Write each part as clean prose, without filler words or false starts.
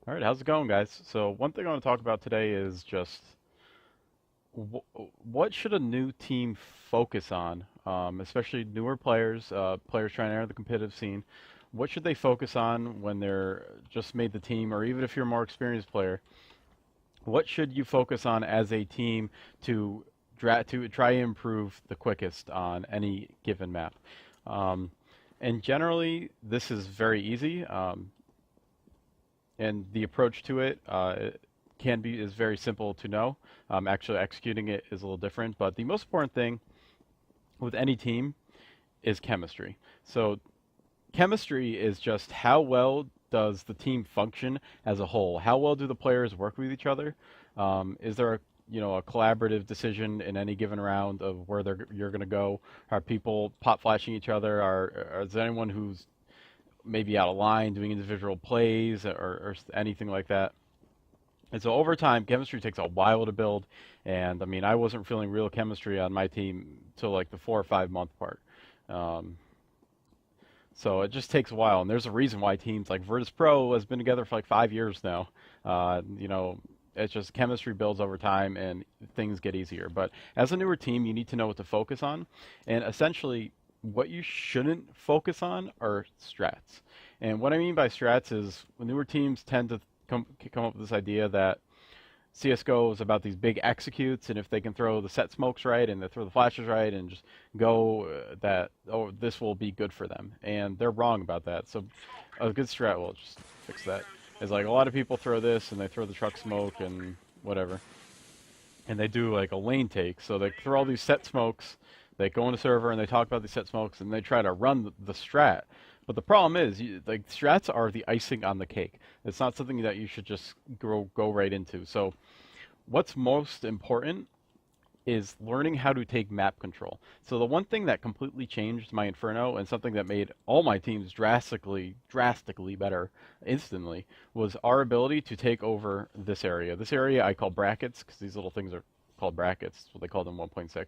All right, how's it going, guys? So one thing I want to talk about today is just wh what should a new team focus on, especially newer players, players trying to enter the competitive scene. What should they focus on when they're just made the team, or even if you're a more experienced player? What should you focus on as a team to to try and improve the quickest on any given map? Um, and generally, this is very easy. And the approach to it can be is very simple to know. Actually, executing it is a little different. But the most important thing with any team is chemistry. So chemistry is just how well does the team function as a whole? How well do the players work with each other? Is there a collaborative decision in any given round of where you're going to go? Are people pop flashing each other? Is there anyone who's maybe out of line doing individual plays or anything like that? And so over time, chemistry takes a while to build. And I mean, I wasn't feeling real chemistry on my team till like the 4 or 5 month part. Um, so it just takes a while. And there's a reason why teams like Virtus Pro has been together for like 5 years now. It's just chemistry builds over time and things get easier. But as a newer team, you need to know what to focus on. And essentially, what you shouldn't focus on are strats. And what I mean by strats is newer teams tend to come up with this idea that CS:GO is about these big executes, and if they can throw the set smokes right and they throw the flashes right and just go, this will be good for them. And they're wrong about that. So a good strat will just fix that. Is like a lot of people throw this and they throw the truck smoke and whatever, and they do like a lane take. So they throw all these set smokes. They go on the server and they talk about these set smokes and they try to run the strat. But the problem is, like strats are the icing on the cake. It's not something that you should just go right into. So what's most important is learning how to take map control. So the one thing that completely changed my Inferno and something that made all my teams drastically better instantly was our ability to take over this area. This area I call brackets because these little things are called brackets. That's what they called in 1.6.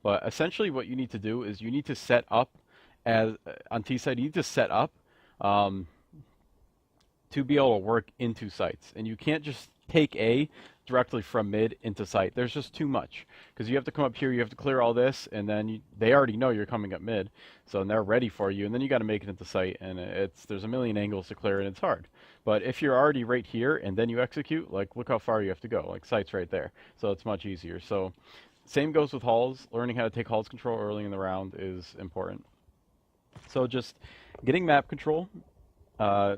But essentially what you need to do is you need to set up as on T side, you need to set up um, to be able to work into sites. And you can't just take A directly from mid into site. There's just too much because you have to come up here, you have to clear all this, and then they already know you're coming up mid, so they're ready for you, and then you got to make it into site, and there's a million angles to clear, and it's hard. But if you're already right here and then you execute, like look how far you have to go, like site's right there, so it's much easier. So same goes with halls. Learning how to take halls control early in the round is important. So just getting map control. Uh,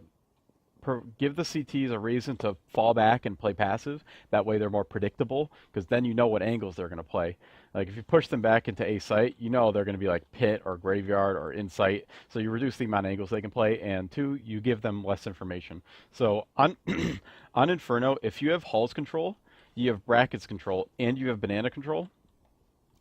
Give the CTs a reason to fall back and play passive. That way they're more predictable because then you know what angles they're going to play. Like if you push them back into a site, you know they're going to be like pit or graveyard or insight. So you reduce the amount of angles they can play, and two, you give them less information. So on on Inferno, if you have halls control, you have brackets control, and you have banana control,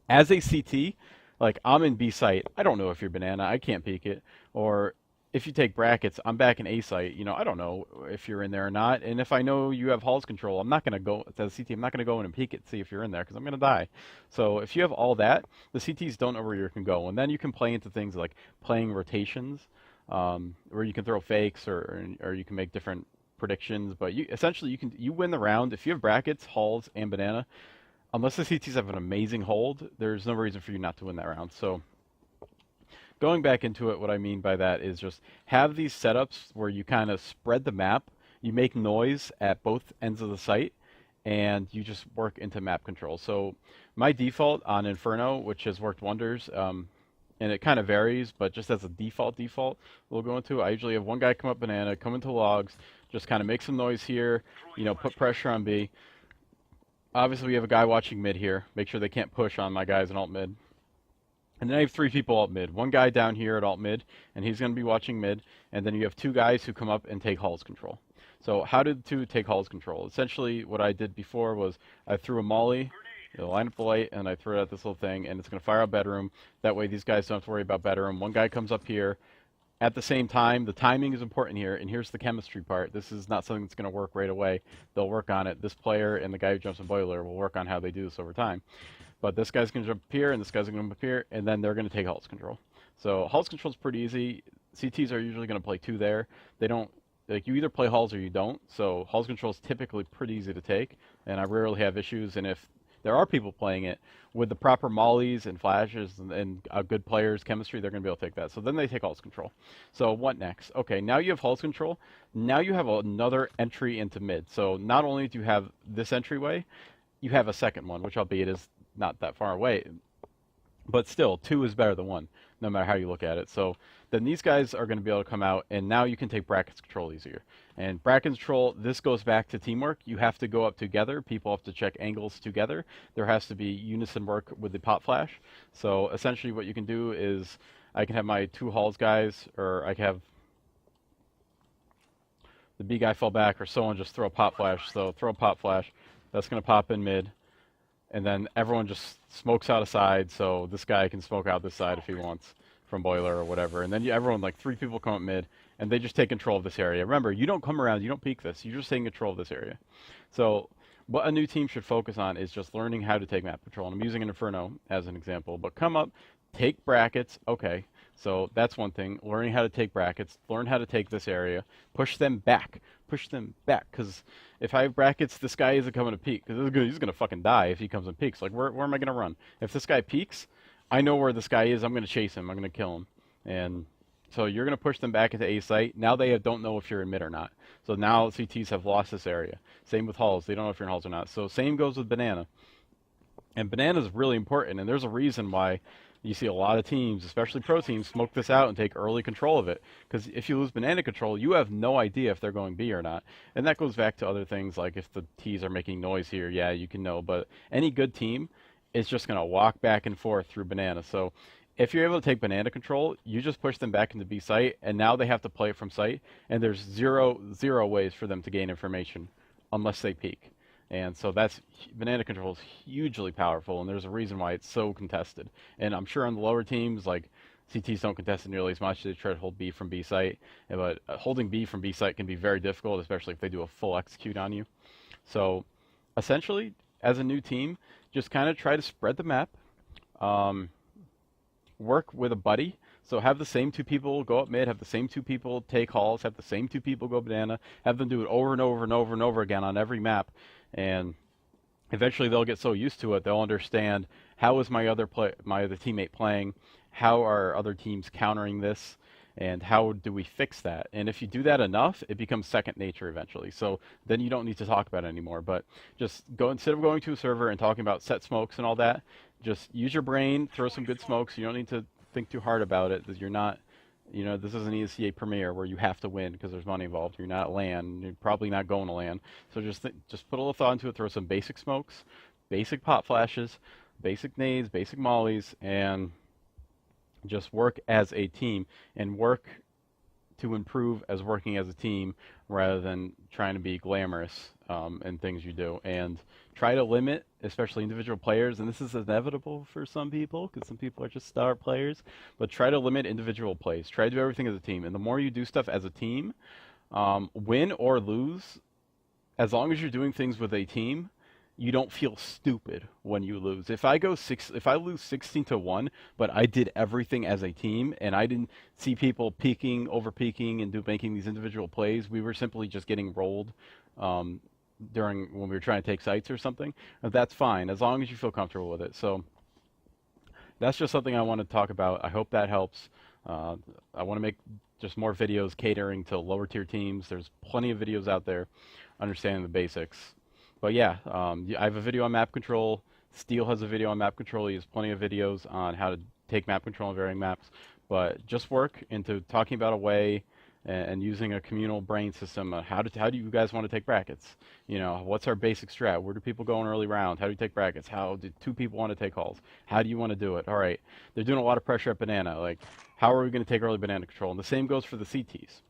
as a CT, like I'm in B site, I don't know if you're banana, I can't peek it, or if you take brackets, I'm back in A site. I don't know if you're in there or not. And if I know you have halls control, I'm not going to go to the CT. I'm not going to go in and peek it, see if you're in there, because I'm going to die. So if you have all that, the CTs don't know where you can go, and then you can play into things like playing rotations, where you can throw fakes or you can make different predictions. But essentially you win the round if you have brackets, halls, and banana. Unless the CTs have an amazing hold, there's no reason for you not to win that round. So going back into it, what I mean by that is just have these setups where you kind of spread the map, you make noise at both ends of the site, and you just work into map control. So my default on Inferno, which has worked wonders, and it kind of varies, but just as a default we'll go into, I usually have one guy come up banana, come into logs, just kind of make some noise here, put pressure on B. Obviously, we have a guy watching mid here. Make sure they can't push on my guys in alt mid. And then I have three people alt mid. One guy down here at alt mid, and he's going to be watching mid. And then you have two guys who come up and take halls control. So how did two take halls control? Essentially, what I did before was I threw a molly, line up the light, and I threw it at this little thing, and it's going to fire out bedroom. That way, these guys don't have to worry about bedroom. One guy comes up here. At the same time, the timing is important here, and here's the chemistry part. This is not something that's going to work right away. They'll work on it. This player and the guy who jumps in boiler will work on how they do this over time. But this guy's going to jump up here, and this guy's going to jump up here, and then they're going to take halls control. So halls control is pretty easy. CTs are usually going to play two there. They don't like you either play halls or you don't. So halls control is typically pretty easy to take, and I rarely have issues. And if there are people playing it with the proper mollies and flashes and good players chemistry, they're going to be able to take that. So then they take halls control. So what next? Okay, now you have halls control. Now you have another entry into mid. So not only do you have this entryway, you have a second one, which albeit is not that far away, but still, 2 is better than 1, no matter how you look at it. So then these guys are going to be able to come out, and now you can take brackets control easier. And brackets control, this goes back to teamwork. You have to go up together. People have to check angles together. There has to be unison work with the pop flash. So essentially what you can do is I can have my 2 halls guys, or I can have the B guy fall back, or someone just throw a pop flash. So throw a pop flash. That's going to pop in mid. And then everyone just smokes out a side, so this guy can smoke out this side if he wants from boiler or whatever. And then everyone, like 3 people come up mid, and they just take control of this area. Remember, you don't come around, you don't peek this. You're just taking control of this area. So what a new team should focus on is just learning how to take map control. And I'm using an Inferno as an example. But come up, take brackets. Okay, so that's one thing. Learning how to take brackets. Learn how to take this area. Push them back. Push them back. Because if I have brackets, this guy isn't coming to peek. Because he's going to fucking die if he comes and peeks. Like, where am I going to run? If this guy peeks, I know where this guy is. I'm going to chase him. I'm going to kill him. And so you're going to push them back into A site. Now they don't know if you're in mid or not. So now CTs have lost this area. Same with halls. They don't know if you're in halls or not. So same goes with banana. And banana is really important. And there's a reason why you see a lot of teams, especially pro teams, smoke this out and take early control of it. Because if you lose banana control, you have no idea if they're going B or not. And that goes back to other things, like if the T's are making noise here, yeah, you can know. But any good team is just going to walk back and forth through banana. So if you're able to take banana control, you just push them back into B site, and now they have to play it from site. And there's zero ways for them to gain information unless they peek. And so banana control is hugely powerful, and there's a reason why it's so contested. And I'm sure on the lower teams, like CTs don't contest it nearly as much. They try to hold B from B site, but holding B from B site can be very difficult, especially if they do a full execute on you. So essentially, as a new team, just kind of try to spread the map, work with a buddy. So have the same 2 people go up mid, have the same 2 people take halls, have the same 2 people go banana, have them do it over and over and over and over again on every map. And eventually they'll get so used to it, they'll understand how is my other teammate playing, how are other teams countering this, and how do we fix that. And if you do that enough, it becomes second nature eventually. So then you don't need to talk about it anymore. But just instead of going to a server and talking about set smokes and all that, just use your brain, throw some good smokes. You don't need to think too hard about it, because you're not, this isn't ESCA Premier where you have to win because there's money involved. You're not LAN. You're probably not going to LAN. So just put a little thought into it. Throw some basic smokes, basic pop flashes, basic nades, basic mollies, and just work as a team and work to improve as working as a team rather than trying to be glamorous in things you do. And try to limit, especially individual players, and this is inevitable for some people because some people are just star players, but try to limit individual plays. Try to do everything as a team. And the more you do stuff as a team, win or lose, as long as you're doing things with a team, you don't feel stupid when you lose. If I lose 16-1, but I did everything as a team and I didn't see people peeking, over peeking, and making these individual plays, we were simply just getting rolled during when we were trying to take sites or something. That's fine as long as you feel comfortable with it. So that's just something I want to talk about. I hope that helps. I want to make just more videos catering to lower tier teams. There's plenty of videos out there understanding the basics. But yeah, I have a video on map control. Steel has a video on map control. He has plenty of videos on how to take map control on varying maps. But just work into talking about a way and using a communal brain system. How do you guys want to take brackets? What's our basic strat? Where do people go in early round? How do you take brackets? How do 2 people want to take halls? How do you want to do it? All right, they're doing a lot of pressure at banana. Like, how are we going to take early banana control? And the same goes for the CTs.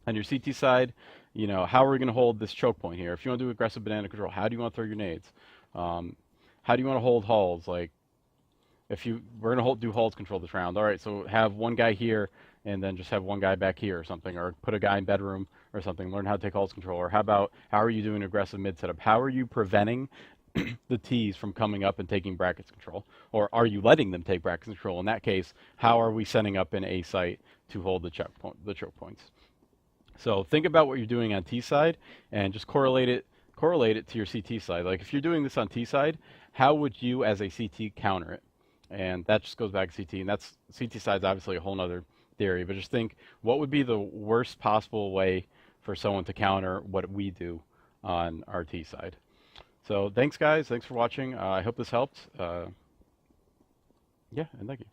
On your CT side, how are we going to hold this choke point here? If you want to do aggressive banana control, how do you want to throw your nades? How do you want to hold halls? Like, we're going to do halls control this round. All right, so have one guy here and then just have one guy back here or something, or put a guy in bedroom or something. Learn how to take halls control. Or how are you doing aggressive mid setup? How are you preventing the T's from coming up and taking brackets control? Or are you letting them take brackets control? In that case, how are we setting up an A site to hold the choke points? So think about what you're doing on T side and just correlate it to your CT side. Like if you're doing this on T side, how would you as a CT counter it? And that just goes back to CT, and that's CT side is obviously a whole nother theory. But just think, what would be the worst possible way for someone to counter what we do on our T side? So thanks, guys. Thanks for watching. I hope this helped. Yeah, and thank you.